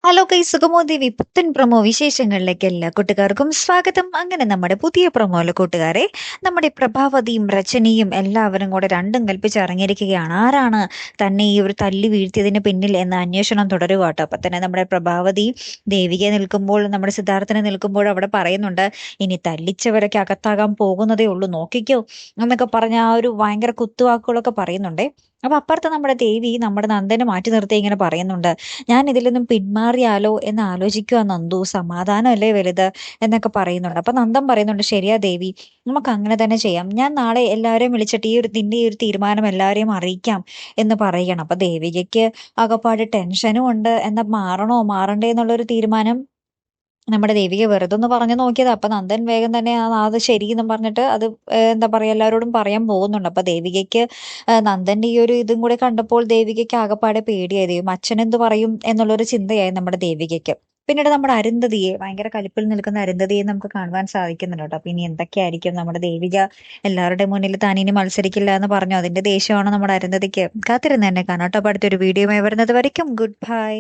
Hello guys, സുഗമോ ദേവി പുത്തൻ promo വിശേഷങ്ങളിലേക്ക് എല്ലാ കൂട്ടുകാർക്കും സ്വാഗതം. അങ്ങനെ നമ്മുടെ പുതിയ പ്രൊമോയിലെ കൂട്ടുകാരെ, നമ്മുടെ പ്രഭാവതിയും രചനയും എല്ലാവരും കൂടെ രണ്ടും കൽപ്പിച്ച് ഇറങ്ങിയിരിക്കുകയാണ്. ആരാണ് തന്നെ ഈ ഒരു തല്ലി വീഴ്ത്തിയതിന് പിന്നിൽ എന്ന അന്വേഷണം തുടരുക കേട്ടോ. അപ്പൊ തന്നെ നമ്മുടെ പ്രഭാവതി ദേവികയെ നിൽക്കുമ്പോൾ, നമ്മുടെ സിദ്ധാർത്ഥനെ നിൽക്കുമ്പോൾ അവിടെ പറയുന്നുണ്ട്, ഇനി തല്ലിച്ചവരൊക്കെ അകത്താകാൻ പോകുന്നതേ ഉള്ളൂ, നോക്കിക്കോ എന്നൊക്കെ പറഞ്ഞ ആ ഒരു ഭയങ്കര കുത്തുവാക്കുകളൊക്കെ പറയുന്നുണ്ടേ. അപ്പൊ അപ്പുറത്ത് നമ്മുടെ ദേവി നമ്മുടെ നന്ദനെ മാറ്റി നിർത്തി ഇങ്ങനെ പറയുന്നുണ്ട്, ഞാൻ ഇതിൽ നിന്നും പിന്മാറിയാലോ എന്ന് ആലോചിക്കുക നന്ദു, സമാധാനമല്ലേ വലുത് എന്നൊക്കെ പറയുന്നുണ്ട്. അപ്പൊ നന്ദൻ പറയുന്നുണ്ട്, ശരിയാ ദേവി, നമുക്ക് അങ്ങനെ തന്നെ ചെയ്യാം. ഞാൻ നാളെ എല്ലാവരെയും വിളിച്ചിട്ട് നിന്റെ ഈ ഒരു തീരുമാനം എല്ലാവരെയും അറിയിക്കാം എന്ന് പറയണം. അപ്പൊ ദേവികയ്ക്ക് ആകപ്പാട് ടെൻഷനും ഉണ്ട്. എന്താ മാറണോ മാറണ്ടേ എന്നുള്ളൊരു തീരുമാനം നമ്മുടെ ദേവിക വെറുതെ ഒന്ന് പറഞ്ഞു നോക്കിയത്. അപ്പൊ നന്ദൻ വേഗം തന്നെ അത് ശരി എന്ന് പറഞ്ഞിട്ട് അത് എന്താ പറയാ എല്ലാവരോടും പറയാൻ പോകുന്നുണ്ട്. അപ്പൊ ദേവികയ്ക്ക് നന്ദന്റെ ഈ ഒരു ഇതും കൂടെ കണ്ടപ്പോൾ ദേവികയ്ക്ക് ആകപ്പാടെ പേടിയായി. ദൈവം അച്ഛൻ എന്ത് പറയും എന്നുള്ളൊരു ചിന്തയായി നമ്മുടെ ദേവികയ്ക്ക്. പിന്നീട് നമ്മുടെ അരുന്ധതിയെ, ഭയങ്കര കലിപ്പിൽ നിൽക്കുന്ന അരുന്ധതിയെ നമുക്ക് കാണുവാൻ സാധിക്കുന്നുണ്ട് കേട്ടോ. അപ്പൊ ഇനി എന്തൊക്കെയായിരിക്കും നമ്മുടെ ദേവിക എല്ലാവരുടെ മുന്നിൽ താൻ ഇനി മത്സരിക്കില്ല എന്ന് പറഞ്ഞു. അതിന്റെ ദേഷ്യമാണ് നമ്മുടെ അരുന്ധതിക്ക്. കാത്തിരുന്ന് തന്നെ കാണാം കേട്ടോ. അപ്പൊ അടുത്തൊരു വീഡിയോ വരുന്നത് വരയ്ക്കും ഗുഡ് ബൈ.